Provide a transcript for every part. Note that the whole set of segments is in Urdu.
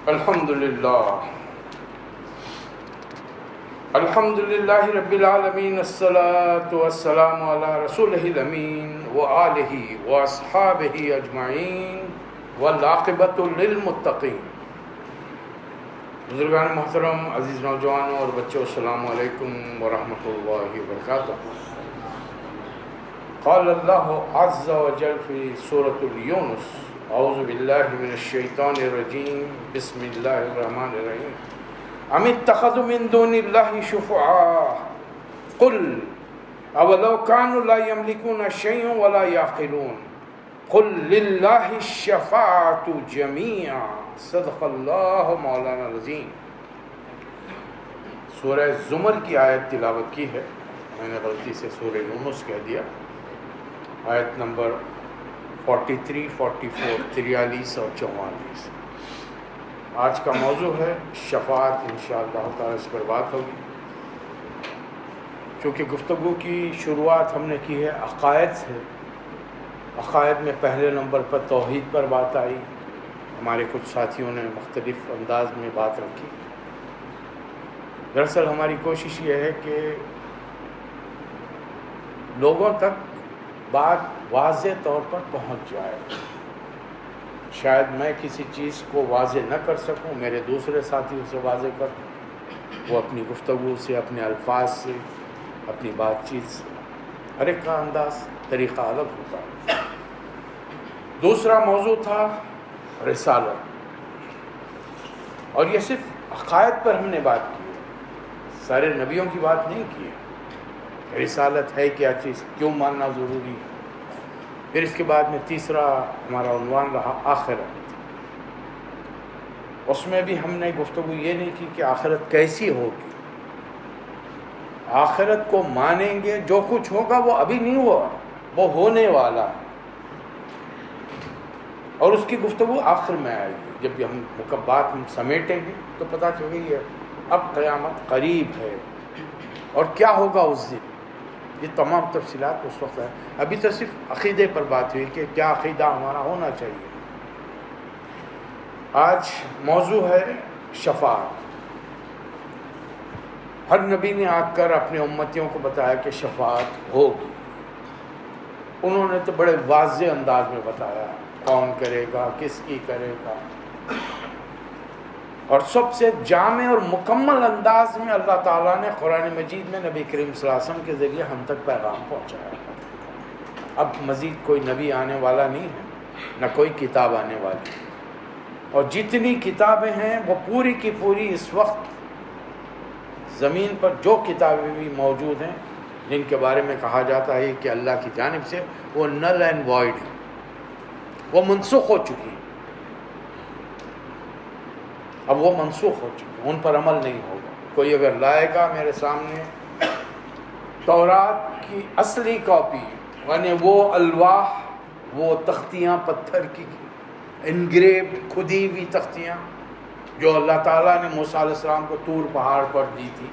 الحمدللہ رب العالمین، الصلاة والسلام علی رسولہ الامین وآلہ واصحابہ اجمعین والعاقبۃ للمتقین۔ بزرگان محترم، عزیز نوجوانوں اور بچوں، السلام علیکم ورحمۃ اللہ وبرکاتہ۔ قال اللہ عز وجل فی سورۃ یونس: اعوذ باللہ من الشیطان الرجیم، بسم اللہ الرحمن الرحیم۔ ام اتخذوا من دون اللہ شفعاء قل اولو كانوا لا يملكون شيئا ولا يعقلون قل للہ الشفاعۃ جمیعا صدق اللہ مولانا العظیم۔ سورہ زمر کی آیت تلاوت کی ہے، میں نے غلطی سے سورہ یونس کہہ دیا۔ آیت نمبر 43، 44، 43 اور 44۔ آج کا موضوع ہے شفاعت، انشاءاللہ تعالی اس پر بات ہوگی۔ چونکہ گفتگو کی شروعات ہم نے کی ہے عقائد سے، عقائد میں پہلے نمبر پر توحید پر بات آئی، ہمارے کچھ ساتھیوں نے مختلف انداز میں بات رکھی۔ دراصل ہماری کوشش یہ ہے کہ لوگوں تک بات واضح طور پر پہنچ جائے۔ شاید میں کسی چیز کو واضح نہ کر سکوں، میرے دوسرے ساتھی اسے واضح کر دیں، وہ اپنی گفتگو سے، اپنے الفاظ سے، اپنی بات چیت سے، ہر ایک کا انداز طریقہ الگ ہوتا ہے۔ دوسرا موضوع تھا رسالت، اور یہ صرف عقائد پر ہم نے بات کی ہے، سارے نبیوں کی بات نہیں کی ہے۔ رسالت ہے کیا چیز، کیوں ماننا ضروری ہے۔ پھر اس کے بعد میں تیسرا ہمارا عنوان رہا آخرت۔ اس میں بھی ہم نے گفتگو یہ نہیں کی کہ آخرت کیسی ہوگی۔ آخرت کو مانیں گے، جو کچھ ہوگا وہ ابھی نہیں ہوا، وہ ہونے والا ہے، اور اس کی گفتگو آخر میں آئے گی۔ جب بھی ہم بات سمیٹیں گے تو پتہ چلے گی اب قیامت قریب ہے اور کیا ہوگا اس دن۔ یہ تمام تفصیلات اس وقت ہے۔ ابھی تو صرف عقیدے پر بات ہوئی کہ کیا عقیدہ ہمارا ہونا چاہیے۔ آج موضوع ہے شفاعت۔ ہر نبی نے آ کر اپنے امتیوں کو بتایا کہ شفاعت ہوگی۔ انہوں نے تو بڑے واضح انداز میں بتایا کون کرے گا، کس کی کرے گا، اور سب سے جامع اور مکمل انداز میں اللہ تعالیٰ نے قرآن مجید میں نبی کریم صلی اللہ علیہ وسلم کے ذریعے ہم تک پیغام پہنچایا۔ اب مزید کوئی نبی آنے والا نہیں ہے، نہ کوئی کتاب آنے والی، اور جتنی کتابیں ہیں وہ پوری کی پوری اس وقت زمین پر جو کتابیں بھی موجود ہیں، جن کے بارے میں کہا جاتا ہے کہ اللہ کی جانب سے، وہ نل اینڈ وائڈ ہیں، وہ منسوخ ہو چکی ہیں۔ اب وہ منسوخ ہو چکے، ان پر عمل نہیں ہوگا۔ کوئی اگر لائے گا میرے سامنے تورات کی اصلی کاپی، یعنی وہ الواح، وہ تختیاں پتھر کی انگریوڈ کھدی ہوئی تختیاں جو اللہ تعالیٰ نے موسیٰ علیہ السلام کو طور پہاڑ پر دی تھی،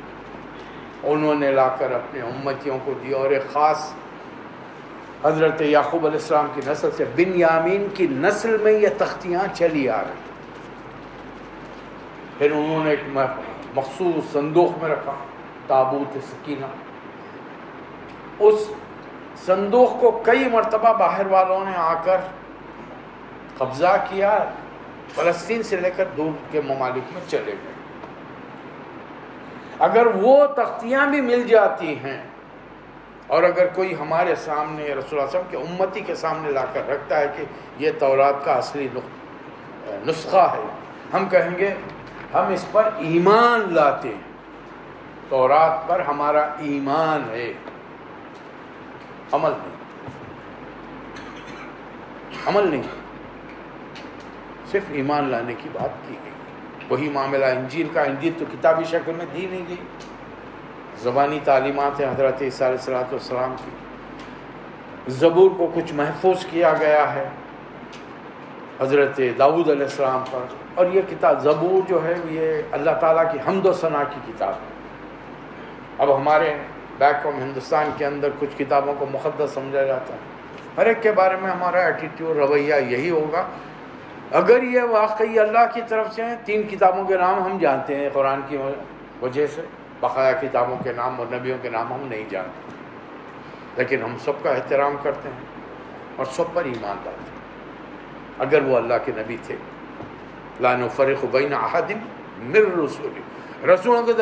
انہوں نے لا کر اپنے امتیوں کو دی، اور ایک خاص حضرت یعقوب علیہ السلام کی نسل سے، بنیامین کی نسل میں یہ تختیاں چلی آ رہی۔ پھر انہوں نے ایک مخصوص صندوق میں رکھا، تابوت سکینہ۔ اس صندوق کو کئی مرتبہ باہر والوں نے آ کر قبضہ کیا، فلسطین سے لے کر دور کے ممالک میں چلے گئے۔ اگر وہ تختیاں بھی مل جاتی ہیں، اور اگر کوئی ہمارے سامنے رسول اللہ صلی اللہ علیہ وسلم کے امتی کے سامنے لا کر رکھتا ہے کہ یہ تورات کا اصلی نسخہ ہے، ہم کہیں گے ہم اس پر ایمان لاتے ہیں، تورات پر ہمارا ایمان ہے، عمل نہیں، عمل نہیں، صرف ایمان لانے کی بات کی گئی۔ وہی معاملہ انجیل کا، انجیل تو کتابی شکل میں دی نہیں گئی، زبانی تعلیمات ہیں حضرت عیسیٰ علیہ السلام کی۔ زبور کو کچھ محفوظ کیا گیا ہے حضرت داؤد علیہ السلام پر، اور یہ کتاب زبور جو ہے یہ اللہ تعالیٰ کی حمد و ثنا کی کتاب ہے۔ اب ہمارے بیک ہوم ہندوستان کے اندر کچھ کتابوں کو مقدس سمجھا جاتا ہے، ہر ایک کے بارے میں ہمارا ایٹیٹیوڈ، رویہ یہی ہوگا اگر یہ واقعی اللہ کی طرف سے ہیں، 3 کتابوں کے نام ہم جانتے ہیں قرآن کی وجہ سے، بقایا کتابوں کے نام اور نبیوں کے نام ہم نہیں جانتے، لیکن ہم سب کا احترام کرتے ہیں اور سب پر ایمان لاتے ہیں اگر وہ اللہ کے نبی تھے۔ لا نفرق بین احد من رسول، رسولوں کے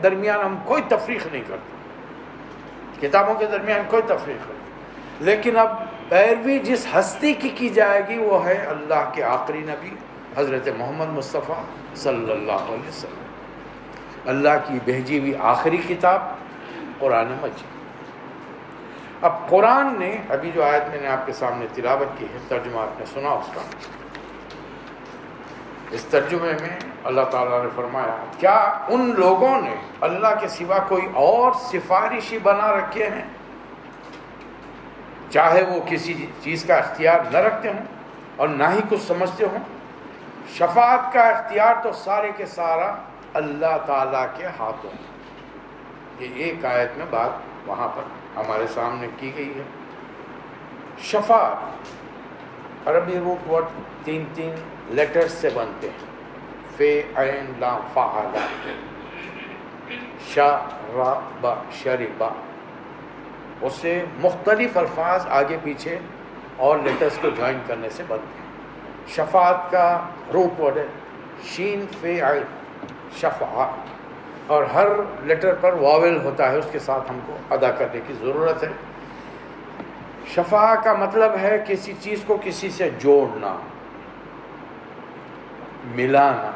درمیان ہم کوئی تفریق نہیں کرتے، کتابوں کے درمیان کوئی تفریق نہیں، لیکن اب پیروی جس ہستی کی جائے گی وہ ہے اللہ کے آخری نبی حضرت محمد مصطفیٰ صلی اللہ علیہ وسلم، اللہ کی بھیجی ہوئی آخری کتاب قرآن مجید۔ اب قرآن نے ابھی جو آیت میں نے آپ کے سامنے تلاوت کی ہے، ترجمہ آپ نے سنا اس کا، اس ترجمے میں اللہ تعالیٰ نے فرمایا کیا ان لوگوں نے اللہ کے سوا کوئی اور سفارشی بنا رکھے ہیں، چاہے وہ کسی چیز کا اختیار نہ رکھتے ہوں اور نہ ہی کچھ سمجھتے ہوں؟ شفاعت کا اختیار تو سارے کے سارا اللہ تعالیٰ کے ہاتھوں میں۔ یہ ایک آیت میں بات وہاں پر ہمارے سامنے کی گئی ہے۔ شفاعت عربی روٹ ورڈ 3 لیٹرز سے بنتے ہیں، فے عین لام فعل، شرب شرب، اس سے مختلف الفاظ آگے پیچھے اور لیٹرز کو جوائن کرنے سے بنتے ہیں۔ شفاعت کا روٹ ورڈ ہے شین فے عین شفاع، اور ہر لیٹر پر واول ہوتا ہے، اس کے ساتھ ہم کو ادا کرنے کی ضرورت ہے۔ شفاع کا مطلب ہے کسی چیز کو کسی سے جوڑنا، ملانا۔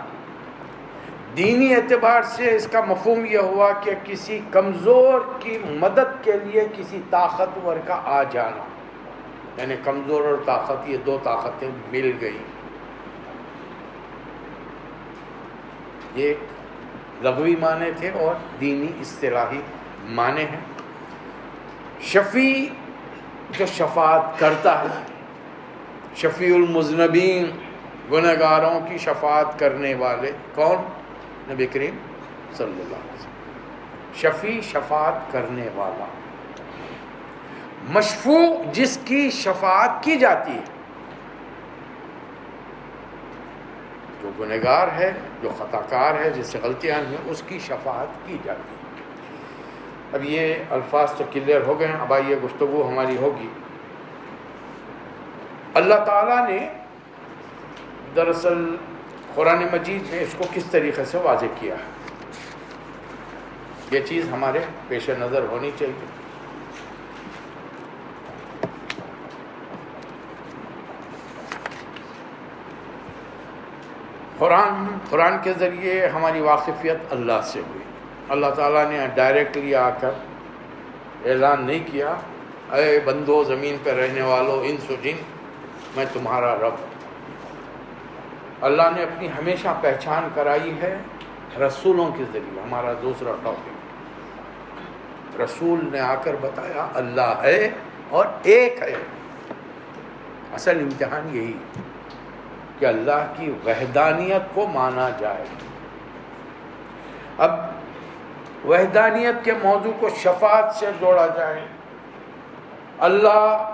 دینی اعتبار سے اس کا مفہوم یہ ہوا کہ کسی کمزور کی مدد کے لیے کسی طاقتور کا آ جانا، یعنی کمزور اور طاقت، یہ 2 طاقتیں مل گئی۔ یہ ایک لغوی معنی تھے اور دینی اصطلاحی معنی ہیں۔ شفیع جو شفاعت کرتا ہے، شفیع المذنبین، گنہگاروں کی شفاعت کرنے والے، کون؟ نبی کریم صلی اللہ علیہ وسلم۔ شفیع شفاعت کرنے والا، مشفوع جس کی شفاعت کی جاتی ہے، جو گنہگار ہے، جو خطا کار ہے، جس سے غلطیاں ہیں، اس کی شفاعت کی جاتی ہے۔ اب یہ الفاظ تو کلیئر ہو گئے ہیں، اب آئیے گفتگو ہماری ہوگی۔ اللہ تعالیٰ نے دراصل قرآن مجید میں اس کو کس طریقے سے واضح کیا ہے، یہ چیز ہمارے پیش نظر ہونی چاہیے۔ قرآن کے ذریعے ہماری واقفیت اللہ سے ہوئی۔ اللہ تعالیٰ نے ڈائریکٹلی آ کر اعلان نہیں کیا، اے بندو زمین پہ رہنے والوں، انس و جن، میں تمہارا رب۔ اللہ نے اپنی ہمیشہ پہچان کرائی ہے رسولوں کے ذریعے۔ ہمارا دوسرا ٹاپک، رسول نے آ کر بتایا اللہ ہے اور ایک ہے۔ اصل امتحان یہی ہے کہ اللہ کی وحدانیت کو مانا جائے۔ اب وحدانیت کے موضوع کو شفاعت سے جوڑا جائے۔ اللہ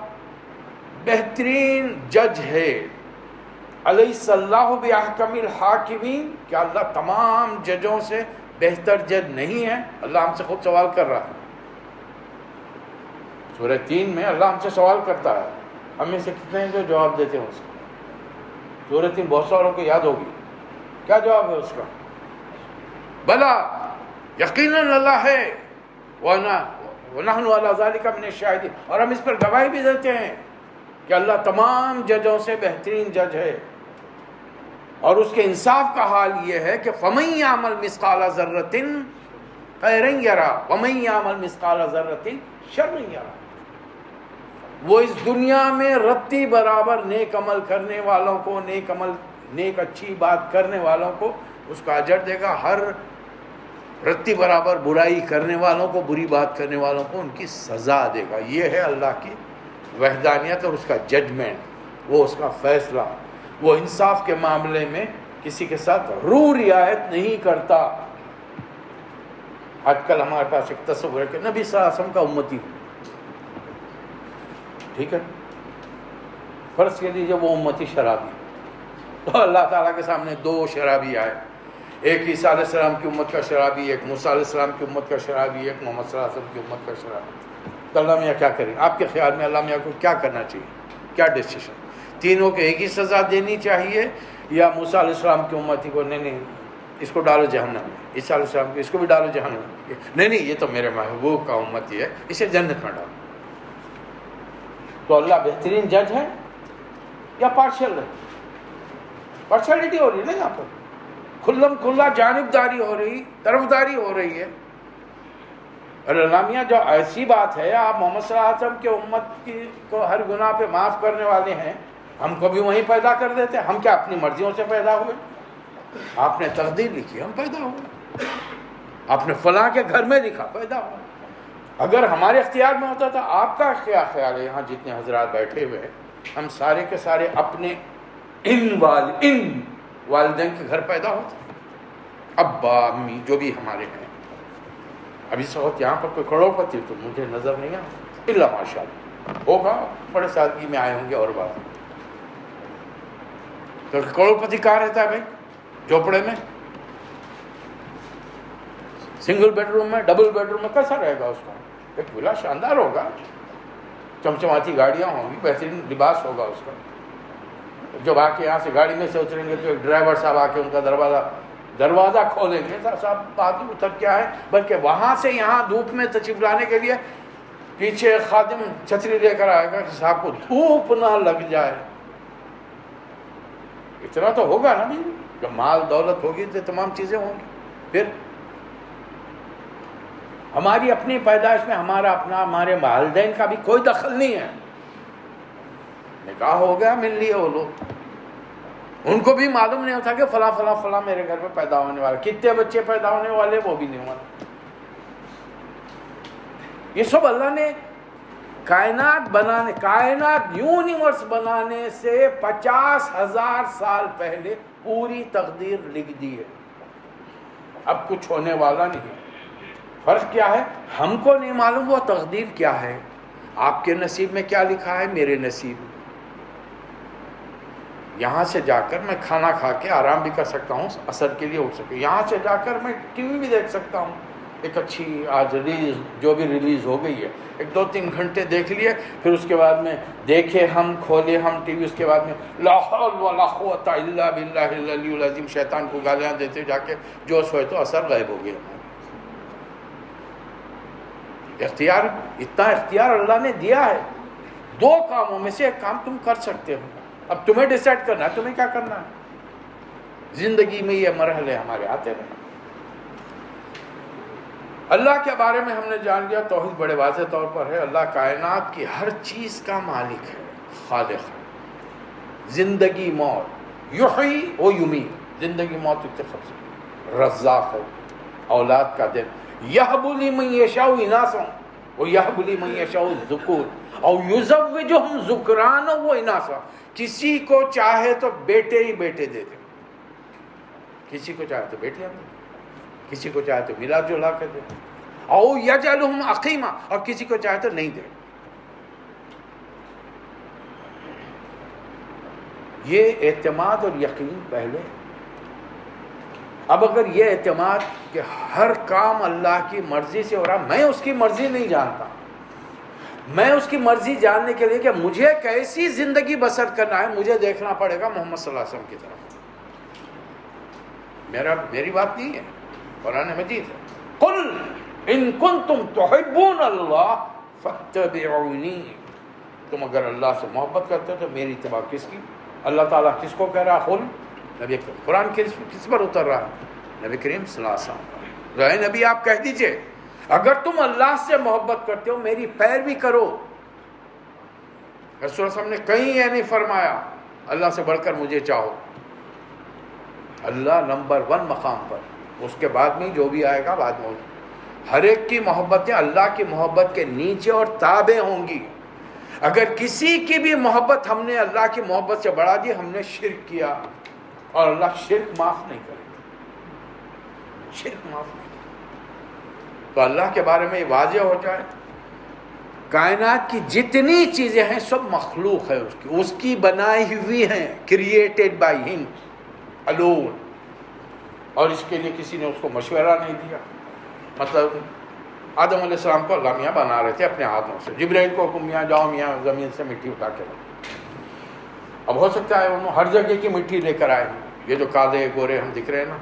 بہترین جج ہے، الیس اللہ باحکم الحاکمین، کیا اللہ تمام ججوں سے بہتر جج نہیں ہے؟ اللہ ہم سے خود سوال کر رہا ہے۔ سورہ 3 میں اللہ ہم سے سوال کرتا ہے، ہم میں سے کتنے ہیں جو جواب دیتے ہیں اس کو؟ سورہ 3 بہت ساروں کو یاد ہوگی، کیا جواب ہے اس کا؟ بلا، یقیناً اللہ ہے، وَنَحْنُ عَلَىٰ ذَلِكَ مِنَ الشَّاهِدِينَ، اور ہم اس پر گواہی بھی دیتے ہیں کہ اللہ تمام ججوں سے بہترین جج ہے۔ اور اس کے انصاف کا حال یہ ہے کہ فَمَن يَعْمَلْ مِثْقَالَ ذَرَّةٍ خَيْرًا يَرَهُ وَمَن يَعْمَلْ مِثْقَالَ ذَرَّةٍ شَرًّا يَرَهُ۔ وہ اس دنیا میں رتی برابر نیک عمل کرنے والوں کو، نیک اچھی بات کرنے والوں کو اس کا اجر دے گا، ہر رتی برابر برائی کرنے والوں کو، بری بات کرنے والوں کو ان کی سزا دے گا۔ یہ ہے اللہ کی وحدانیت اور اس کا ججمنٹ، وہ اس کا فیصلہ۔ وہ انصاف کے معاملے میں کسی کے ساتھ رو رعایت نہیں کرتا۔ آج کل ہمارے پاس ایک تصور ہے کہ نبی صلی اللہ علیہ وسلم کا امتی ہوں، ٹھیک ہے، فرض کر لیجیے وہ امتی شرابی، تو اللہ تعالیٰ کے سامنے دو شرابی آئے، ایک عیسیٰ علیہ السلام کی امت کا شرابی، ایک موسیٰ علیہ السلام کی امت کا شرابی، ایک محمد صلی اللہ علیہ وسلم کی امت کا شرابی۔ تو اللہ میاں کیا کریں؟ آپ کے خیال میں اللہ میاں کو کیا کرنا چاہیے؟ کیا ڈیسیشن؟ تینوں کو ایک ہی سزا دینی چاہیے یا موسیٰ علیہ السلام کی امتی کو نہیں اس کو ڈالو جہنم میں، عیسیٰ علیہ السلام کو اس کو بھی ڈالو جہنم میں، نہیں یہ تو میرے محبوب کا امتی ہے اسے جنت میں ڈالو؟ تو اللہ بہترین جج ہے یا پارشل ہے؟ پارشلٹی ہو رہی ہے نا یہاں پر، کھلم کھلا جانبداری ہو رہی، طرفداری ہو رہی ہے۔ اور اللہ میاں جو ایسی بات ہے، آپ محمد صلی اللہ علیہ وسلم کی امت کو ہر گناہ پہ معاف کرنے والے ہیں، ہم کو بھی وہیں پیدا کر دیتے، ہم کیا اپنی مرضیوں سے پیدا ہوئے؟ آپ نے تقدیر لکھی ہم پیدا ہوئے، آپ نے فلاں کے گھر میں لکھا پیدا ہوئے۔ اگر ہمارے اختیار میں ہوتا تو آپ کا کیا خیال ہے؟ یہاں جتنے حضرات بیٹھے ہوئے ہیں ہم سارے کے سارے اپنے ان والدین کے گھر پیدا ہوتے، ابا امی جو بھی ہمارے ہیں۔ ابھی اس وقت یہاں پر کوئی کروڑ پتی تو مجھے نظر نہیں آتا، الا ماشاء اللہ ہوگا، بڑے سادگی میں آئے ہوں گے اور بات۔ تو کروڑ پتی کہاں رہتا ہے بھائی؟ جھوپڑے میں، سنگل بیڈ روم میں، ڈبل بیڈ روم میں کیسا رہے گا اس کا؟ ایک ولا شاندار ہوگا، چمچماتی گاڑیاں ہوں گی، بہترین لباس ہوگا اس کا۔ جب آ کے یہاں سے گاڑی میں سے اتریں گے تو ایک ڈرائیور صاحب آ کے ان کا دروازہ کھولیں گے، صاحب بات اتر کیا ہے، بلکہ وہاں سے یہاں دھوپ میں تشریف لانے کے لیے پیچھے خادم چھتری لے کر آئے گا کہ صاحب کو دھوپ نہ لگ جائے۔ اتنا تو ہوگا نا بھائی، جب مال دولت ہوگی تو تمام چیزیں ہوں گی۔ پھر ہماری اپنی پیدائش میں ہمارے والدین کا بھی کوئی دخل نہیں ہے۔ نکاح ہو گیا، مل لیے وہ لوگ، ان کو بھی معلوم نہیں ہوتا کہ فلاں فلاں فلاں میرے گھر میں پیدا ہونے والا، کتنے بچے پیدا ہونے والے وہ بھی نہیں ہوا۔ یہ سب اللہ نے کائنات یونیورس بنانے سے 50,000 سال پہلے پوری تقدیر لکھ دی ہے، اب کچھ ہونے والا نہیں۔ فرق کیا ہے؟ ہم کو نہیں معلوم وہ تقدیر کیا ہے، آپ کے نصیب میں کیا لکھا ہے، میرے نصیب میں۔ یہاں سے جا کر میں کھانا کھا کے آرام بھی کر سکتا ہوں، عصر کے لیے اٹھ سکتا ہوں، یہاں سے جا کر میں ٹی وی بھی دیکھ سکتا ہوں، ایک اچھی آج جو بھی ریلیز ہو گئی ہے، ایک 2-3 گھنٹے دیکھ لیے، پھر اس کے بعد میں دیکھے ہم، کھولے ہم ٹی وی، اس کے بعد میں لا حول ولا قوت الا باللہ العلی العظیم شیطان کو گالیاں دیتے جا کے جو سوئے تو اثر غائب ہو گیا۔ اختیار، اتنا اختیار اللہ نے دیا ہے، 2 کاموں میں سے ایک کام تم کر سکتے ہو، اب تمہیں ڈیسائیڈ کرنا ہے تمہیں کیا کرنا ہے۔ زندگی میں یہ مرحلے ہمارے آتے رہے۔ اللہ کے بارے میں ہم نے جان لیا، توحید بڑے واضح طور پر ہے، اللہ کائنات کی ہر چیز کا مالک ہے، خالق ہے۔ زندگی موت، یحیی و یمیت، زندگی موت اتفاق، رزاق ہے، اولاد کا دن، یہب لمن یشاء اناثا ویہب لمن یشاء الذکور او یزوجہم ذکرانا و اناثا، کسی کو چاہے تو بیٹے ہی بیٹے دے دے، کسی کو چاہے تو بیٹیاں دے، کسی کو چاہے تو ملا جلا کے دے، او یجعلہم عقیما، اور کسی کو چاہے تو نہیں دے۔ یہ اعتماد اور یقین پہلے۔ اب اگر یہ اعتماد کہ ہر کام اللہ کی مرضی سے ہو رہا، میں اس کی مرضی نہیں جانتا، میں اس کی مرضی جاننے کے لیے کہ مجھے کیسی زندگی بسر کرنا ہے، مجھے دیکھنا پڑے گا محمد صلی اللہ علیہ وسلم کی طرف۔ میری بات نہیں ہے، قرآن مجید ہے، قل ان کنتم تحبون اللہ فاتبعونی، تم اگر اللہ سے محبت کرتے ہو تو میری اتباع کس کی؟ اللہ تعالیٰ کس کو کہہ رہا؟ قل، نبی قرآن کس پر اتر رہا ہے؟ نبی کریم صلی اللہ علیہ وسلم۔ اے نبی آپ کہہ دیجئے اگر تم اللہ سے محبت کرتے ہو میری پیروی کرو۔ رسول اللہ صلی اللہ علیہ وسلم نے کہیں یہ نہیں فرمایا اللہ سے بڑھ کر مجھے چاہو، اللہ نمبر 1 مقام پر، اس کے بعد میں جو بھی آئے گا بعد میں۔ ہر ایک کی محبتیں اللہ کی محبت کے نیچے اور تابع ہوں گی۔ اگر کسی کی بھی محبت ہم نے اللہ کی محبت سے بڑھا دی، ہم نے شرک کیا، اور اللہ شرک معاف نہیں کرے، شرک معاف نہیں کرے۔ تو اللہ کے بارے میں یہ واضح ہو جائے کائنات کی جتنی چیزیں ہیں سب مخلوق ہے اس کی بنائی ہوئی ہیں، کریٹڈ بائی ہم الون، اور اس کے لیے کسی نے اس کو مشورہ نہیں دیا. مطلب آدم علیہ السلام کو اللہ میاں بنا رہے تھے اپنے ہاتھوں سے، جبرائیل کو حکم میاں جاؤ میاں زمین سے مٹی اٹھا کے لاؤ. اب ہو سکتا ہے انہوں ہر جگہ کی مٹی لے کر آئے ہیں. یہ جو کالے گورے ہم دکھ رہے ہیں نا،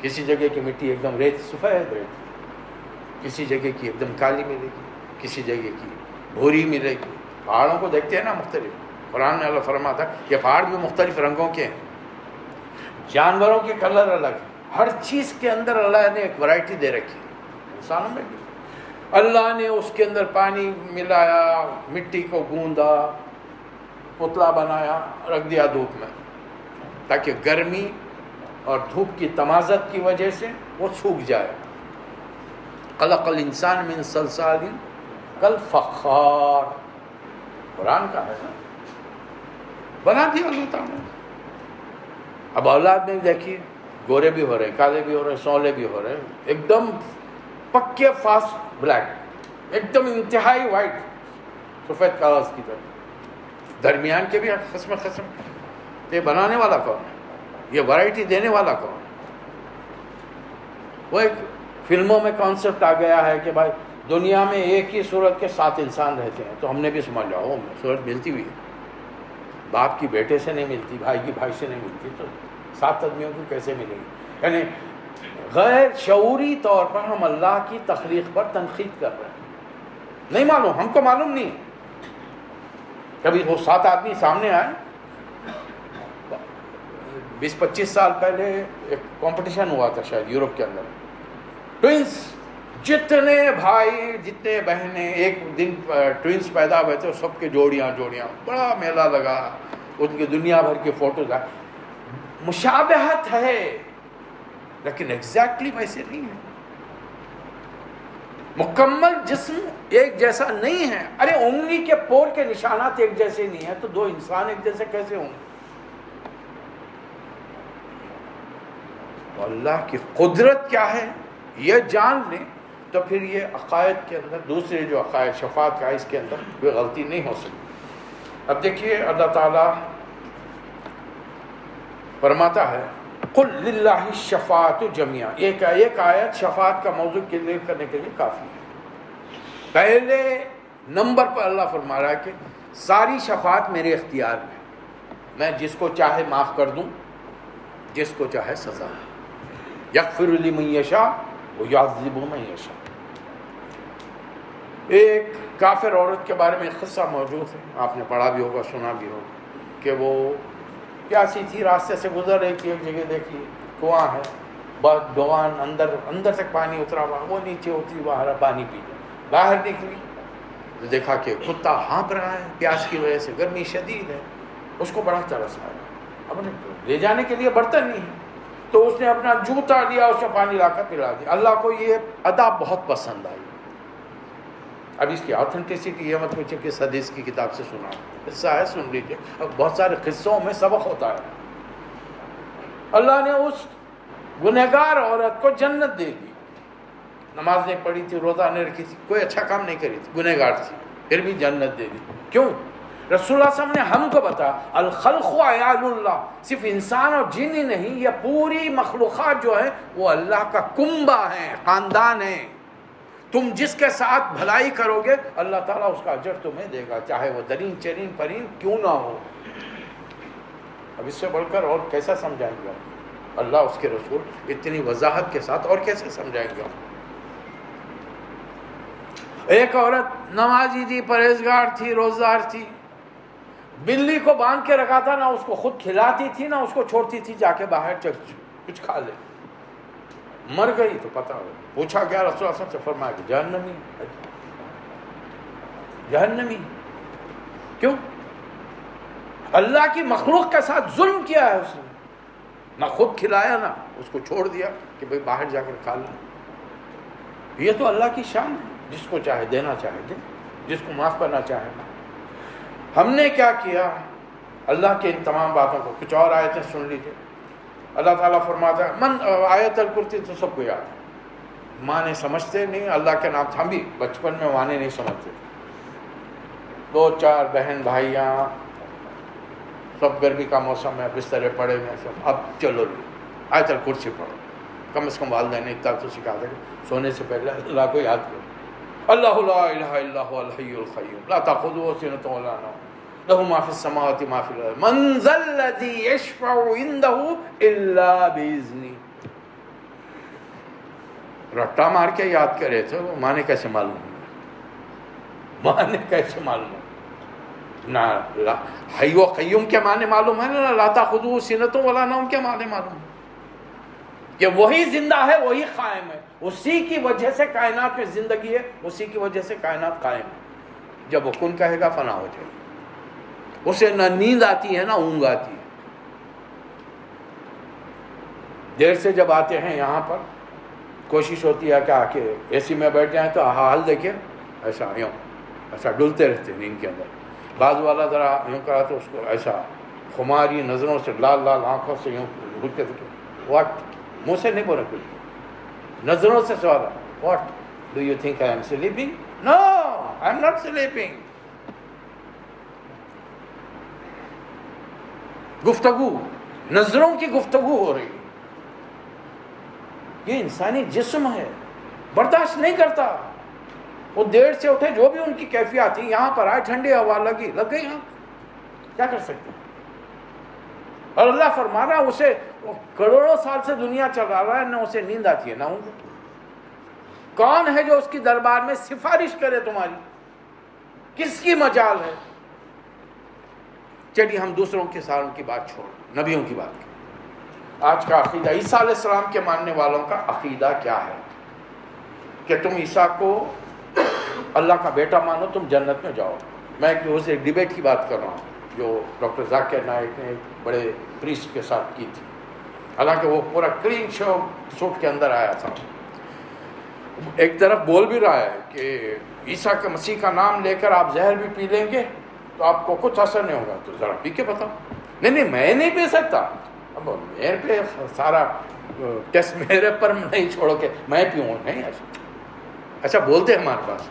کسی جگہ کی مٹی ایک دم ریت سفید ریت، کسی جگہ کی ایک دم کالی ملے گی، کسی جگہ کی بھوری ملے گی. پہاڑوں کو دیکھتے ہیں نا مختلف، قرآن میں اللہ فرماتا ہے کہ پہاڑ بھی مختلف رنگوں کے ہیں، جانوروں کے کلر الگ ہیں. ہر چیز کے اندر اللہ نے ایک ورائٹی دے رکھی ہے. انسانوں میں بھی اللہ نے اس کے اندر پانی ملایا، مٹی کو گوندا، پتلا بنایا، رکھ دیا دھوپ میں تاکہ گرمی اور دھوپ کی تمازت کی وجہ سے وہ سوکھ جائے. خلق الانسان من صلصال کالفخار، قرآن کا ہے نا، بنا دیا اللہ تعالیٰ. اب اولاد میں دیکھیے گورے بھی ہو رہے ہیں، کالے بھی ہو رہے ہیں، سولے بھی ہو رہے ہیں، ایک دم پکے فاسٹ بلیک، ایک دم انتہائی وائٹ سفید کاغذ کی طرح. درمیان کے بھی قسم قسم. یہ بنانے والا کون ہے؟ یہ ورائٹی دینے والا کون ہے؟ وہ ایک فلموں میں کانسیپٹ آ گیا ہے کہ بھائی دنیا میں ایک ہی صورت کے 7 انسان رہتے ہیں، تو ہم نے بھی سمجھ لیا وہ صورت ملتی ہوئی ہے. باپ کی بیٹے سے نہیں ملتی، بھائی کی بھائی سے نہیں ملتی، تو 7 آدمیوں کی کیسے ملے گی؟ یعنی غیر شعوری طور پر ہم اللہ کی تخلیق پر تنقید کر رہے ہیں. نہیں معلوم، ہم کو معلوم نہیں. کبھی وہ 7 آدمی سامنے آئے. 20-25 سال پہلے ایک کمپٹیشن ہوا تھا شاید یورپ کے اندر، ٹوئنس، جتنے بھائی جتنے بہنیں ایک دن ٹوئنس پیدا ہوئے تھے سب کے جوڑیاں، بڑا میلہ لگا، ان کی دنیا بھر کی فوٹوز آئے. مشابہت ہے لیکن ایگزیکٹلی ویسے نہیں ہے. مکمل جسم ایک جیسا نہیں ہے. ارے انگلی کے پور کے نشانات ایک جیسے نہیں ہیں تو 2 انسان ایک جیسے کیسے ہوں گے؟ اللہ کی قدرت کیا ہے یہ جان لیں تو پھر یہ عقائد کے اندر، دوسرے جو عقائد شفاعت کا، اس کے اندر کوئی غلطی نہیں ہو سکتی. اب دیکھیے اللہ تعالیٰ فرماتا ہے قل للہ الشفاعۃ جمیعا. ایک آیت شفاعت کا موضوع کلیئر کرنے کے لیے کافی ہے. پہلے نمبر پر اللہ فرما رہا ہے کہ ساری شفاعت میرے اختیار میں جس کو چاہے معاف کر دوں، جس کو چاہے سزا. یغفر لمن یشاء ویعذب من یشاء. ایک کافر عورت کے بارے میں ایک قصہ موجود ہے، آپ نے پڑھا بھی ہوگا، سنا بھی ہوگا، کہ وہ پیاسی تھی، راستے سے گزر رہی تھی، ایک جگہ دیکھی کنواں ہے، بہت ڈوان اندر تک پانی اترا ہوا، وہ نیچے ہوتی باہر پانی پی جائے. باہر نکلی تو دیکھا کہ کتا ہانپ رہا ہے پیاس کی وجہ سے، گرمی شدید ہے. اس کو بڑا ترس آیا. اب لے جانے کے لیے برتن نہیں ہے تو اس نے اپنا جوتا لیا، اس میں پانی لا کر پلا دیا. اللہ کو یہ ادا بہت پسند آئی. اب اس کی آتھنٹسٹی یہ مت پوچھے کس حدیث کی کتاب سے سنا، قصہ ہے، سن لیجیے. اب بہت سارے قصوں میں سبق ہوتا ہے. اللہ نے اس گنہگار عورت کو جنت دے دی. نماز نہیں پڑھی تھی، روزہ نہیں رکھی تھی، کوئی اچھا کام نہیں کری تھی، گنہگار تھی، پھر بھی جنت دے دی. کیوں؟ رسول اللہ صلی اللہ علیہ وسلم نے ہم کو بتایا الخلق عیال اللہ. صرف انسان اور جن ہی نہیں، یہ پوری مخلوقات جو ہے وہ اللہ کا کنبہ ہے، خاندان ہے. تم جس کے ساتھ بھلائی کرو گے اللہ تعالیٰ اس کا اجر تمہیں دے گا، چاہے وہ درین چرین پرین کیوں نہ ہو. اب اس سے بڑھ کر اور کیسا سمجھائیں گے اللہ، اس کے رسول اتنی وضاحت کے ساتھ اور کیسے سمجھائیں گے؟ ایک عورت نمازی تھی، پرہیزگار تھی، روزدار تھی، بلی کو باندھ کے رکھا تھا، نہ اس کو خود کھلاتی تھی نہ اس کو چھوڑتی تھی جا کے باہر کچھ کھا لے. مر گئی تو پتہ ہو، پوچھا گیا رسول اللہ صلی اللہ علیہ وسلم سے، فرمایا کہ جہنمی. کیوں؟ اللہ کی مخلوق کے ساتھ ظلم کیا ہے اس نے، نہ خود کھلایا نہ اس کو چھوڑ دیا کہ بھئی باہر جا کر کھا لیں. یہ تو اللہ کی شان ہے، جس کو چاہے دینا چاہے دے، جس کو معاف کرنا چاہے. ہم نے کیا کیا؟ اللہ کے ان تمام باتوں کو کچھ اور آیتیں سن لیجیے. اللہ تعالیٰ فرماتا ہے من آیت الکرسی تو سب کو یاد ہے. معنی سمجھتے نہیں اللہ کے نام. ہم بھی بچپن میں معنی نہیں سمجھتے تھے. دو چار بہن بھائیاں، سب گرمی کا موسم ہے، بسترے پڑے ہوئے سب، اب چلو آیت الکرسی پڑھو، کم از کم والدین نے اتنا تو سکھا دیں سونے سے پہلے اللہ کو یاد کرو، اللہ لا الہ الا هو الحی القیوم لا تأخذہ سنۃ ولا نوم لہ ما فی السماوات ما فی الارض من ذا الذی یشفع عنده الا باذنہ. رٹا مار کے یاد کرے تو مانے کیسے معلوم، مانے کیسے معلوم نہ حی و قیوم کے معنی معلوم ہے نا، لا تأخذہ سنۃ ولا نوم کے معنی معلوم ہے کہ وہی زندہ ہے، وہی قائم ہے، اسی کی وجہ سے کائنات میں زندگی ہے، اسی کی وجہ سے کائنات قائم ہے. جب وہ کن کہے گا فنا ہو جائے گی. اسے نہ نیند آتی ہے نہ اونگ آتی ہے. دیر سے جب آتے ہیں یہاں پر کوشش ہوتی ہے کہ آ کے اے سی میں بیٹھ جائیں تو حال دیکھیں ایسا یوں ایسا ڈلتے رہتے نیند کے اندر. بعض والا ذرا یوں کرا تو اس کو ایسا خماری نظروں سے لال لال آنکھوں سے یوں گھٹتے واٹ، منہ سے نہیں بولے کچھ، نظروں سے سوال، what do you think I am sleeping? No I am not sleeping. گفتگو، نظروں کی گفتگو ہو رہی. یہ انسانی جسم ہے، برداشت نہیں کرتا. وہ دیر سے اٹھے، جو بھی ان کی کیفیات تھی، یہاں پر آئے ٹھنڈی ہوا لگ گئی یہاں، کیا کر سکتے ہیں؟ اور اللہ فرما رہا اسے کروڑوں سال سے دنیا چلا رہا ہے، نہ اسے نیند آتی ہے نہ اونگ. کون ہے جو اس کی دربار میں سفارش کرے تمہاری؟ کس کی مجال ہے؟ چلیے ہم دوسروں کے ساروں کی بات چھوڑ، نبیوں کی بات کریں. آج کا عقیدہ، عیسیٰ علیہ السلام کے ماننے والوں کا عقیدہ کیا ہے کہ تم عیسیٰ کو اللہ کا بیٹا مانو، تم جنت میں جاؤ. میں ایک ڈیبیٹ کی بات کر رہا ہوں جو ڈاکٹر ذاکر نائک نے ایک بڑے پریسٹ کے ساتھ کی تھی. حالانکہ وہ پورا کلین سوٹ کے اندر آیا تھا. ایک طرف بول بھی رہا ہے کہ عیسیٰ کے مسیح کا نام لے کر آپ زہر بھی پی لیں گے تو آپ کو کچھ اثر نہیں ہوگا. تو ذرا پی کے بتاؤ. نہیں میں نہیں پی سکتا، اب میرے پہ سارا ٹیسٹ میرے پر نہیں چھوڑو کہ میں پیوں. نہیں ایسا بولتے ہیں ہمارے پاس.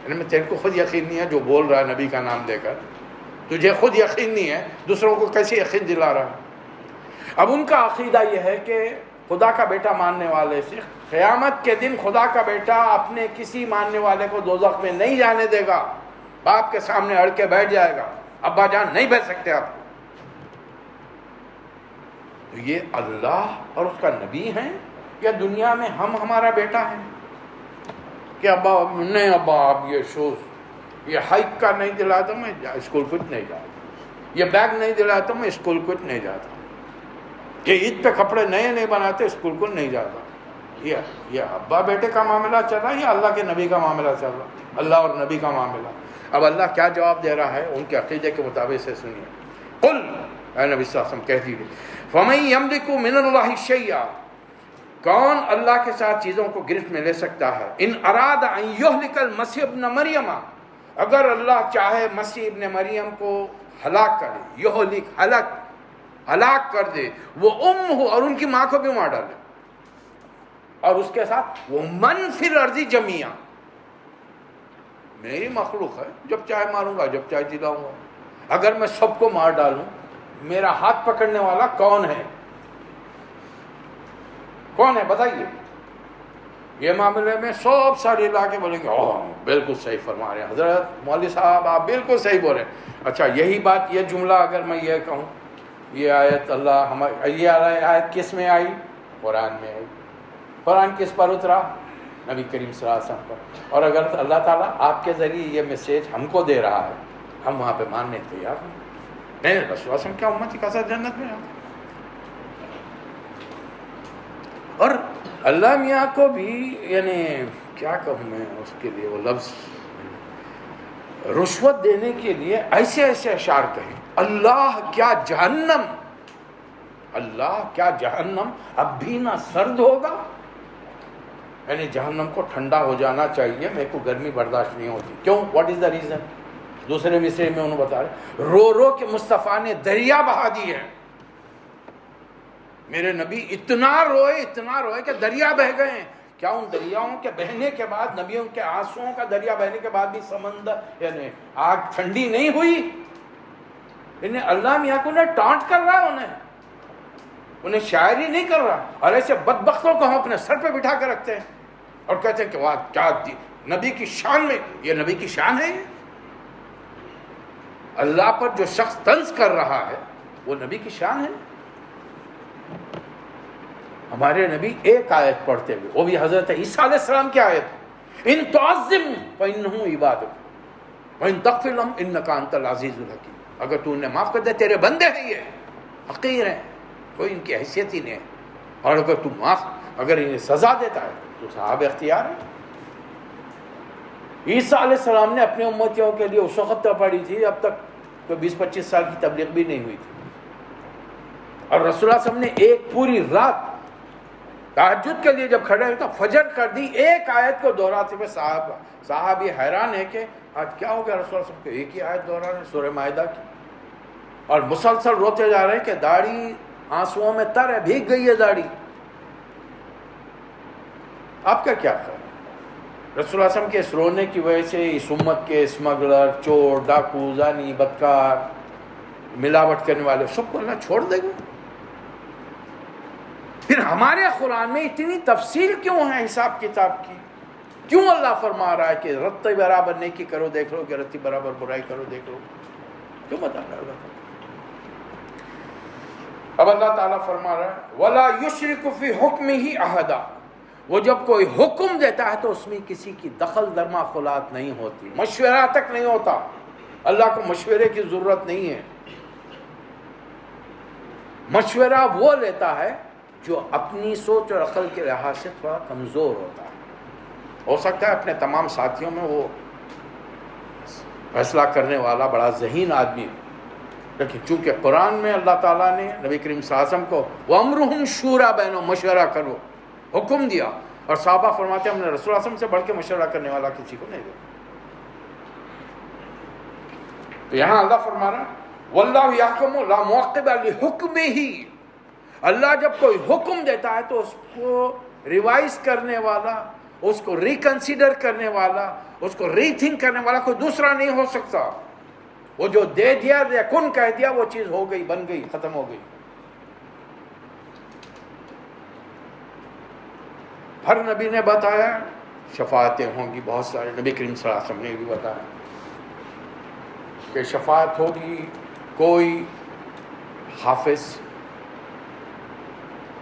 میں تیرے کو خود یقین نہیں ہے جو بول رہا ہے نبی کا نام لے کر، تجھے خود یقین نہیں ہے، دوسروں کو کیسے یقین دلا رہا ہے؟ اب ان کا عقیدہ یہ ہے کہ خدا کا بیٹا ماننے والے سے قیامت کے دن خدا کا بیٹا اپنے کسی ماننے والے کو دوزخ میں نہیں جانے دے گا. باپ کے سامنے اڑ کے بیٹھ جائے گا، ابا جان نہیں بھیج سکتے آپ کو. تو یہ اللہ اور اس کا نبی ہیں یا دنیا میں ہم ہمارا بیٹا ہے کہ ابا نہیں، ابا آپ یہ شوز، یہ ہائیک کا نہیں دلایا تو میں اسکول کچھ نہیں جاتا، یہ بیگ نہیں دلایا تو میں اسکول کچھ نہیں جاتا، کہ عید پہ کپڑے نئے نہیں بناتے اسکول کو نہیں جاتا. یہ ابا بیٹے کا معاملہ چل رہا ہے یا اللہ کے نبی کا معاملہ چل رہا ہے؟ اللہ اور نبی کا معاملہ. اب اللہ کیا جواب دے رہا ہے ان کے عقیدے کے مطابق سے سنیے. قل، اے نبی صلی اللہ علیہ وسلم کہہ دیجیے، فَمَن يَمْلِكُ مِنَ اللَّهِ شَيْئًا، کون اللہ کے ساتھ چیزوں کو گرفت میں لے سکتا ہے؟ ان اراد ان یہلک المسیح ابن مریم، اگر اللہ چاہے مسیح ابن مریم کو ہلاک کر دے، یہلک ہلاک کر دے، وہ ہو اور ان کی ماں کو بھی مار ڈالے، اور اس کے ساتھ وہ من فی الارض جمیعا، میری مخلوق ہے، جب چاہے ماروں گا جب چاہے جلاؤں گا. اگر میں سب کو مار ڈالوں میرا ہاتھ پکڑنے والا کون ہے؟ کون ہے بتائیے؟ یہ معاملے میں سب سارے علاقے بولیں گے بالکل صحیح فرما رہے ہیں حضرت مولوی صاحب، آپ بالکل صحیح بول رہے ہیں. اچھا یہی بات، یہ جملہ اگر میں یہ کہوں، یہ آیت یہ آیت کس میں آئی؟ قرآن میں آئی. قرآن کس پر اترا؟ نبی کریم صلی اللہ علیہ وسلم پر. اور اگر اللہ تعالیٰ آپ کے ذریعے یہ میسیج ہم کو دے رہا ہے، ہم وہاں پہ ماننے تیار ہیں. نہیں رسول اللہ صلی اللہ علیہ وسلم کیا امت کا ساتھ جنت میں آتا. اور اللہ میاں کو بھی، یعنی کیا کہوں میں اس کے لیے وہ لفظ، رشوت دینے کے لیے ایسے ایسے اشعار کہیں. اللہ کیا جہنم، اللہ کیا جہنم اب بھی نہ سرد ہوگا، یعنی جہنم کو ٹھنڈا ہو جانا چاہیے، میرے کو گرمی برداشت نہیں ہوتی. کیوں؟ What is the reason? دوسرے مصرے میں انہوں بتا رہے، رو رو کے مصطفیٰ نے دریا بہا دی ہے. میرے نبی اتنا روئے کہ دریا بہہ گئے ہیں. کیا ان دریاؤں کے بہنے کے بعد، نبیوں کے آنسوؤں کا دریا بہنے کے بعد بھی سمندر یعنی آگ ٹھنڈی نہیں ہوئی؟ انہیں اللہ میاں کو انہیں ٹانٹ کر رہا ہے، انہیں شاعری نہیں کر رہا، اور ایسے بدبختوں کو ہم اپنے سر پہ بٹھا کے رکھتے ہیں اور کہتے ہیں کہ واہ کیا نبی کی شان میں، یہ نبی کی شان ہے؟ یہ اللہ پر جو شخص طنز کر رہا ہے وہ نبی کی شان ہے؟ ہمارے نبی ایک آیت پڑھتے ہوئے، وہ بھی حضرت عیسیٰ علیہ السلام کی آیت، ان تعظم فإنهم عبادک وإن تغفر لهم إنك أنت العزیز الحکیم، اگر تو انہیں معاف کر دے تیرے بندے ہیں، یہ حقیر ہیں، کوئی ان کی حیثیت ہی نہیں ہے، اور اگر تو اگر انہیں سزا دیتا ہے تو صاحب اختیار ہے۔ عیسیٰ علیہ السلام نے اپنے امتیوں کے لیے اس وقت پڑھی تھی اب تک کوئی 20-25 سال کی تبلیغ بھی نہیں ہوئی تھی، اور رسول اللہ صلی اللہ علیہ وسلم نے ایک پوری رات تہجد کے لیے جب کھڑے ہوئے تو فجر کر دی، ایک آیت کو دہراتے ہوئے صحابی حیران ہے کہ آج کیا ہو گیا رسول اللہ صلی اللہ علیہ وسلم کو ایک ہی آیت دہرا رہے ہیں سورہ مائدہ کی، اور مسلسل روتے جا رہے ہیں کہ داڑھی آنسوؤں میں تر ہے، بھیگ گئی ہے داڑھی۔ آپ کا کیا خیال؟ رسول اللہ صلی اللہ علیہ وسلم کے اس رونے کی وجہ سے اس امت کے اسمگلر، چور، ڈاکو، زانی، بدکار، ملاوٹ کرنے والے سب کو اللہ چھوڑ دے گا؟ پھر ہمارے قرآن میں اتنی تفصیل کیوں ہے حساب کتاب کی؟ کیوں اللہ فرما رہا ہے کہ رتی برابر نیکی کرو دیکھ لو، کہ رتی برابر برائی کرو دیکھ لو؟ کیوں بتا رہا ہے اللہ تعالیٰ؟ اب اللہ تعالیٰ فرما رہا ہے وَلَا يُشْرِكُ فِي حُكْمِهِ أَحَدًا، وہ جب کوئی حکم دیتا ہے تو اس میں کسی کی دخل درماخلات نہیں ہوتی، مشورہ تک نہیں ہوتا، اللہ کو مشورے کی ضرورت نہیں ہے۔ مشورہ وہ لیتا ہے جو اپنی سوچ اور عقل کے لحاظ سے تھوڑا کمزور ہوتا ہے۔ ہو سکتا ہے اپنے تمام ساتھیوں میں وہ فیصلہ کرنے والا بڑا ذہین آدمی ہو، لیکن چونکہ قرآن میں اللہ تعالیٰ نے نبی کریم صلی اللہ علیہ وسلم کو وَأَمْرُهُمْ شُورَىٰ بَيْنَهُمْ مشورہ کرو حکم دیا، اور صحابہ فرماتے ہیں ہم نے رسول اللہ صلی اللہ علیہ وسلم سے بڑھ کے مشورہ کرنے والا کسی کو نہیں دیکھا۔ تو یہاں اللہ فرما رہا ہے وَاللَّهُ يَحْكُمُ لَا مُعَقِّبَ لِحُكْمِهِ، اللہ جب کوئی حکم دیتا ہے تو اس کو ریوائز کرنے والا، اس کو ریکنسیڈر کرنے والا، اس کو ری تھنک کرنے والا کوئی دوسرا نہیں ہو سکتا۔ وہ جو دے دیا کن کہہ دیا وہ چیز ہو گئی، بن گئی، ختم ہو گئی۔ ہر نبی نے بتایا شفاعتیں ہوں گی، بہت سارے نبی کریم صلی اللہ علیہ وسلم نے بھی بتایا کہ شفاعت ہوگی۔ کوئی حافظ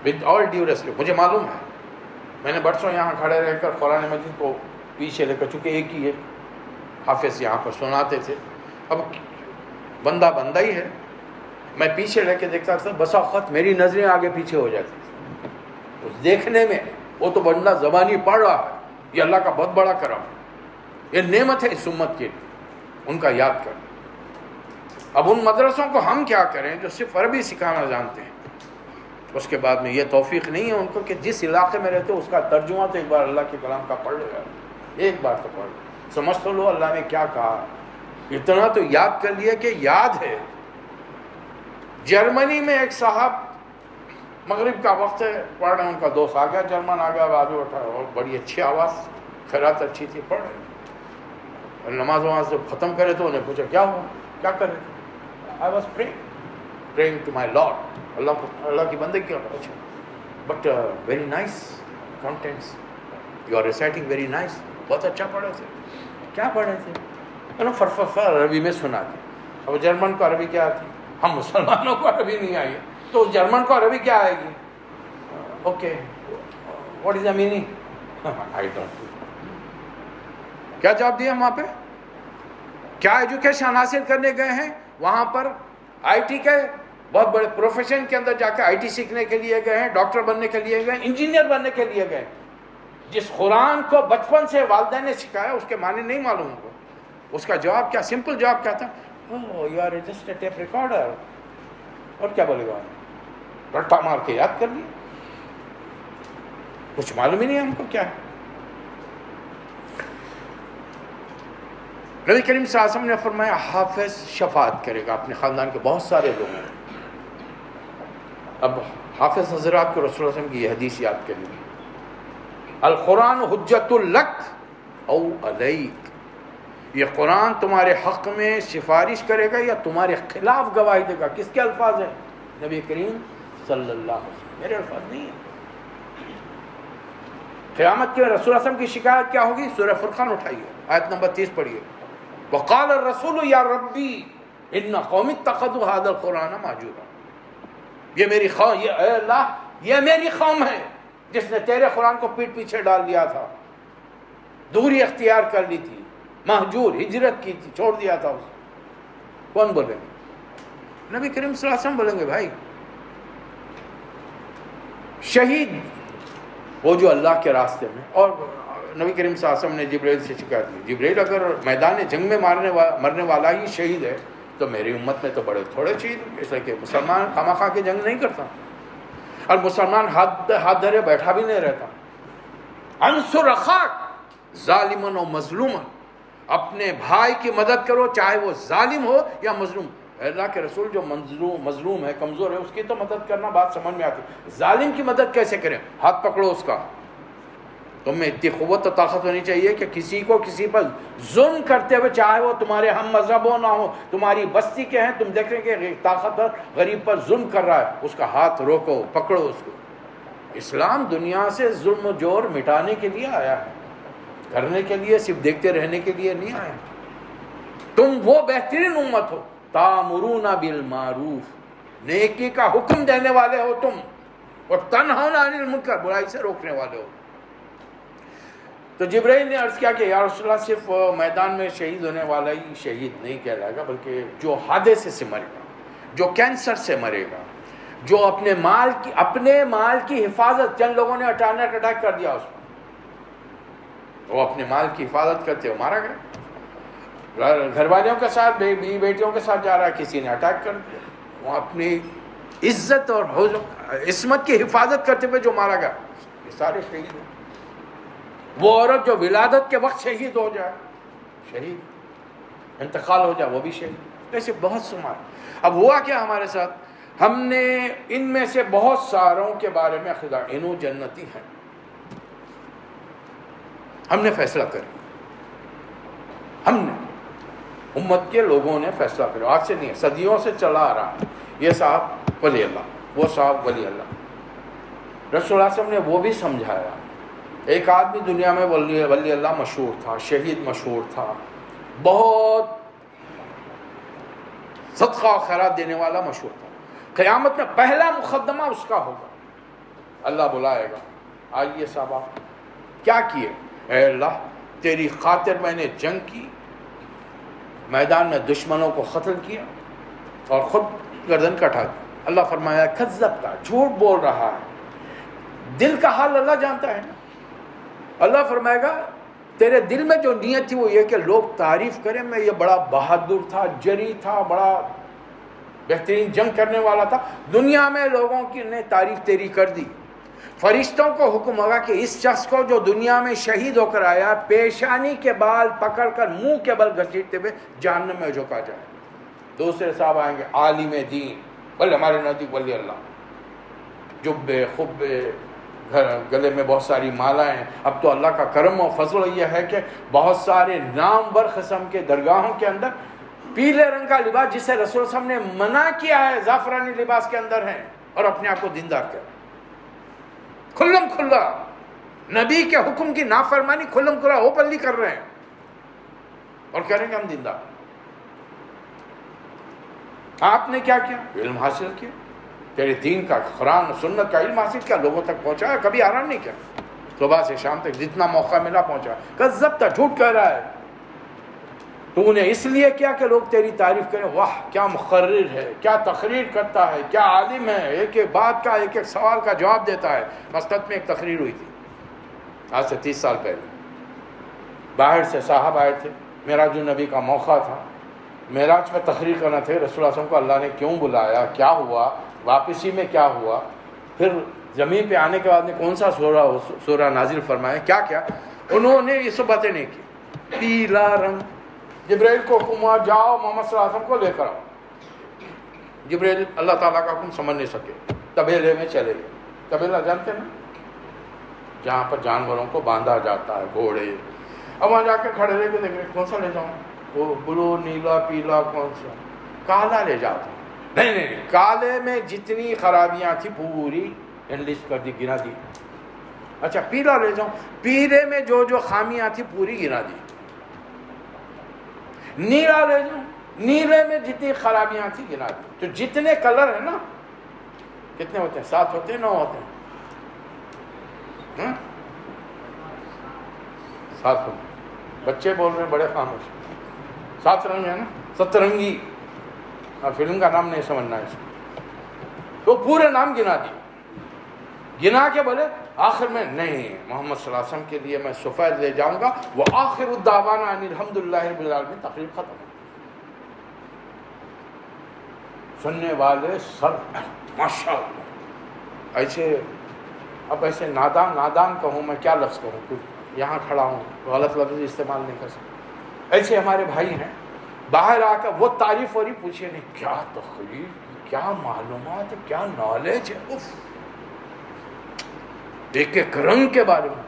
ود آل ڈیو ریسپیکٹ، مجھے معلوم ہے، میں نے برسوں یہاں کھڑے رہ کر قرآن مجید کو پیچھے لے کر، چونکہ ایک ہی ہے حافظ یہاں پر سناتے تھے، اب بندہ بندہ ہی ہے، میں پیچھے لے کے دیکھتا تھا، بسا اوقات میری نظریں آگے پیچھے ہو جاتی تھی اس دیکھنے میں، وہ تو بندہ زبانی پڑھ رہا ہے، یہ اللہ کا بہت بڑا کرم ہے، یہ نعمت ہے اس امت کے لیے، ان کا یاد کرنا۔ اب ان مدرسوں کو ہم کیا کریں جو صرف عربی سکھانا جانتے ہیں، اس کے بعد میں یہ توفیق نہیں ہے ان کو کہ جس علاقے میں رہتے ہو اس کا ترجمہ تو ایک بار اللہ کے کلام کا پڑھ لو یار، ایک بار تو پڑھ لو، سمجھ تو لو اللہ نے کیا کہا، اتنا تو یاد کر لیا کہ یاد ہے۔ جرمنی میں ایک صاحب مغرب کا وقت ہے، پڑھ رہے ہیں، ان کا دوست آ گیا جرمن، آ گیا بازو اٹھا، اور بڑی اچھی آواز، خیرات اچھی تھی، پڑھ رہے ہیں، نماز وماز جب ختم کرے تو انہیں پوچھا کیا ہوا، کیا کر رہے تھے؟ I was praying to my Lord، اللہ کی بندگی کیا اچھا، but very nice contents, you are reciting very nice, بہت اچھا پڑھے تھے، کیا پڑھے تھے؟ فرفر عربی میں سنا دی۔ اب جرمن کو عربی کیا آتی؟ ہم مسلمانوں کو عربی نہیں آئی ہے، تو جرمن کو عربی کیا آئے گی؟ Okay what is the meaning? I don't know. کیا جواب دیا وہاں پہ؟ کیا ایجوکیشن حاصل کرنے گئے ہیں؟ وہاں پر آئی ٹی کے بہت بڑے پروفیشن کے اندر جا کے آئی ٹی سیکھنے کے لیے گئے ہیں، ڈاکٹر بننے کے لیے گئے، انجینئر بننے کے لیے گئے۔ جس قرآن کو بچپن سے والدین نے سکھایا اس کے معنی نہیں معلوم ان کو، اس کا جواب کیا، سمپل جواب کیا تھا؟ Oh you are just a tape recorder, اور کیا بولے گا، رٹا مار کے یاد کر لیا، کچھ معلوم ہی نہیں ہم کو کیا ہے۔ نبی کریم صلی اللہ علیہ وسلم نے فرمایا حافظ شفاعت کرے گا، اپنے خاندان کے بہت سارے لوگ ہیں۔ اب حافظ حضرات کو رسول اللہ علیہ وسلم کی یہ حدیث یاد کریں گے القرآن حجت لک او علیک، یہ قرآن تمہارے حق میں سفارش کرے گا یا تمہارے خلاف گواہی دے گا. کس کے الفاظ ہیں؟ نبی کریم صلی اللہ علیہ وسلم، میرے الفاظ نہیں ہیں. قیامت کے رسول اللہ علیہ وسلم کی شکایت کیا ہوگی؟ سورہ فرقان اٹھائیے، آیت نمبر 30 پڑھیے. وقال الرسول یا ربی ان قوم اتخذوا هذا القرآن مہجورا، یہ میری قوم، یہ اے اللہ یہ میری قوم ہے جس نے تیرے قرآن کو پیٹ پیچھے ڈال دیا تھا، دوری اختیار کر لی تھی، مہجور، ہجرت کی تھی، چھوڑ دیا تھا اسے. کون بولیں گے؟ نبی کریم صلی اللہ علیہ وسلم بولیں گے. بھائی شہید وہ جو اللہ کے راستے میں. اور نبی کریم صلی اللہ علیہ وسلم نے جبرائیل سے شکایت کی، جبرائیل اگر میدان جنگ میں مرنے والا ہی شہید ہے تو میری امت میں تو بڑے تھوڑے شہید ہیں. اس لیے کہ مسلمان خواہ کے جنگ نہیں کرتا، اور مسلمان ہاتھ دھرے بیٹھا بھی نہیں رہتا. انصر اخاک ظالمن و مظلومن، اپنے بھائی کی مدد کرو چاہے وہ ظالم ہو یا مظلوم. اللہ کے رسول جو مظلوم ہے، کمزور ہے، اس کی تو مدد کرنا بات سمجھ میں آتی. ظالم کی مدد کیسے کریں؟ ہاتھ پکڑو اس کا. تم میں اتنی قوت و طاقت ہونی چاہیے کہ کسی کو کسی پر ظلم کرتے ہوئے، چاہے وہ تمہارے ہم مذہب ہو نہ ہو، تمہاری بستی کے ہیں، تم دیکھ رہے کہ طاقتور غریب پر ظلم کر رہا ہے، اس کا ہاتھ روکو، پکڑو اس کو. اسلام دنیا سے ظلم و جور مٹانے کے لیے آیا ہے، کرنے کے لیے، صرف دیکھتے رہنے کے لیے نہیں آیا. تم وہ بہترین امت ہو، تامرون بالمعروف، نیکی کا حکم دینے والے ہو تم، اور تنہون عن المنکر، برائی سے روکنے والے ہو. تو جبرائیل نے عرض کیا کہ یا رسول اللہ صرف میدان میں شہید ہونے والا ہی شہید نہیں کہلائے گا، بلکہ جو حادثے سے مرے گا، جو کینسر سے مرے گا، جو اپنے مال کی حفاظت، چند لوگوں نے اٹیک کر دیا اس پر، وہ اپنے مال کی حفاظت کرتے ہوئے مارا گیا. گھر والوں کے ساتھ، بیوی بیٹیوں کے ساتھ جا رہا ہے، کسی نے اٹیک کر دیا، وہ اپنی عزت اور عصمت کی حفاظت کرتے ہوئے جو مارا گیا، یہ سارے شہید ہیں. وہ عورت جو ولادت کے وقت شہید ہو جائے، شہید، انتقال ہو جائے، وہ بھی شہید. ایسے بہت سمار. اب ہوا کیا ہمارے ساتھ؟ ہم نے ان میں سے بہت ساروں کے بارے میں خدا انہوں جنتی ہیں، ہم نے فیصلہ کر، ہم نے امت کے لوگوں نے فیصلہ کرا. آج سے نہیں ہے، صدیوں سے چلا آ رہا. یہ صاحب ولی اللہ، وہ صاحب ولی اللہ. رسول اللہ صلی اللہ علیہ وسلم نے وہ بھی سمجھایا. ایک آدمی دنیا میں ولی اللہ مشہور تھا، شہید مشہور تھا، بہت صدقہ و خیرات دینے والا مشہور تھا. قیامت میں پہلا مقدمہ اس کا ہوگا. اللہ بلائے گا، آئیے صاحب آپ کیا کیے؟ اے اللہ تیری خاطر میں نے جنگ کی، میدان میں دشمنوں کو قتل کیا اور خود گردن کٹا دی. اللہ فرمایا کذبتا، جھوٹ بول رہا ہے. دل کا حال اللہ جانتا ہے نا. اللہ فرمائے گا تیرے دل میں جو نیت تھی وہ یہ کہ لوگ تعریف کریں، میں یہ بڑا بہادر تھا، جری تھا، بڑا بہترین جنگ کرنے والا تھا. دنیا میں لوگوں کی نے تعریف تیری کر دی. فرشتوں کو حکم ہوگا کہ اس شخص کو جو دنیا میں شہید ہو کر آیا، پیشانی کے بال پکڑ کر منہ کے بل گھسیٹتے ہوئے جہنم میں جھونکا جائے. دوسرے صاحب آئیں گے عالم دین، بلے ہمارے نزدیک ولی اللہ، جبے خبے، گلے میں بہت ساری مالائیں. اب تو اللہ کا کرم و فضل یہ ہے کہ بہت سارے نامور قسم کے درگاہوں کے اندر پیلے رنگ کا لباس، جسے رسول صلی اللہ علیہ وسلم نے منع کیا ہے، زعفرانی لباس کے اندر ہیں، اور اپنے آپ کو دیندار کر رہے ہیں. کھلم کھلا نبی کے حکم کی نافرمانی کھلم کھلا اوپنلی کر رہے ہیں، اور کہہ رہے ہیں کہ ہم دیندار. آپ نے کیا کیا؟ علم حاصل کیا، تیرے دین کا، قرآن و سنت کا علم حاصل کیا، لوگوں تک پہنچایا، کبھی آرام نہیں کیا، صبح سے شام تک جتنا موقع ملا پہنچا. کذبتا، جھوٹ کہہ رہا ہے. تو نے اس لیے کیا کہ لوگ تیری تعریف کریں، واہ کیا مقرر ہے، کیا تقریر کرتا ہے، کیا عالم ہے، ایک ایک بات کا، ایک ایک سوال کا جواب دیتا ہے. مسقط میں ایک تقریر ہوئی تھی آج سے 30 سال پہلے. باہر سے صاحب آئے تھے، معراج النبی کا موقع تھا، معراج میں تقریر کرنا تھے. رسول اللہ صلی اللہ علیہ وسلم کو اللہ نے کیوں بلایا، کیا ہوا، واپسی میں کیا ہوا، پھر زمین پہ آنے کے بعد نے کون سا سورہ نازل فرمایا، کیا کیا. انہوں نے یہ سب باتیں نہیں کی. پیلا رنگ، جبرائیل کو حکم ہوا جاؤ محمد صلی اللہ علیہ وسلم کو لے کر آؤ. جبرائیل اللہ تعالیٰ کا حکم سمجھ نہیں سکے، طبیلے میں چلے گئے. طبیلہ جانتے نا، جہاں پر جانوروں کو باندھا جاتا ہے، گھوڑے. اب وہاں جا کے کھڑے رہ کے دیکھ رہے کون سا لے جاؤں، وہ بلو، نیلا، پیلا، کون سا؟ کالا لے جاتا ہوں. نہیں، کالے میں جتنی خرابیاں تھی پوری انلسٹ کر دی، گرا دی. اچھا پیلا لے جاؤں، پیلے میں جو جو خامیاں تھی پوری گرا دی. نیلا لے جاؤں، نیلے میں جتنی خرابیاں تھی گرا دی. تو جتنے کلر ہیں نا، کتنے ہوتے ہیں؟ 7 ہوتے ہیں، 9 ہوتے ہیں؟ 7 ہوتے ہیں. بچے بول رہے ہیں بڑے خاموش. 7 رنگ ہے نا، سترنگی. فلم کا نام نہیں سمجھنا ہے اس کو. تو پورے نام گنا دی، گنا کے بولے آخر میں نہیں، محمد صلی اللہ علیہ وسلم کے لیے میں سفید لے جاؤں گا. وہ آخر الدعوانا ان الحمدللہ رب العالمین، تقریب ختم. سننے والے سب ماشاء اللہ ایسے. اب ایسے نادان کہوں میں، کیا لفظ کہوں، کچھ یہاں کھڑا ہوں غلط لفظ استعمال نہیں کر سکتا. ایسے ہمارے بھائی ہیں، باہر آ کر وہ تعریف ہو رہی، پوچھے نہیں کیا تقریر، کیا معلومات، کیا نالج ہے. اف، ایک ایک رنگ کے بارے میں.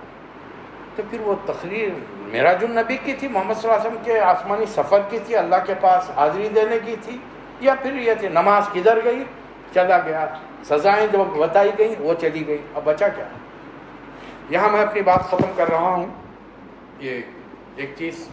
تو پھر وہ تقریر معراج النبی کی تھی، محمد صلی اللہ علیہ وسلم کے آسمانی سفر کی تھی، اللہ کے پاس حاضری دینے کی تھی، یا پھر یہ تھی نماز کدھر گئی، چلا گیا، سزائیں جو بتائی گئیں وہ چلی گئی، اب بچا کیا. یہاں میں اپنی بات ختم کر رہا ہوں. یہ ایک چیز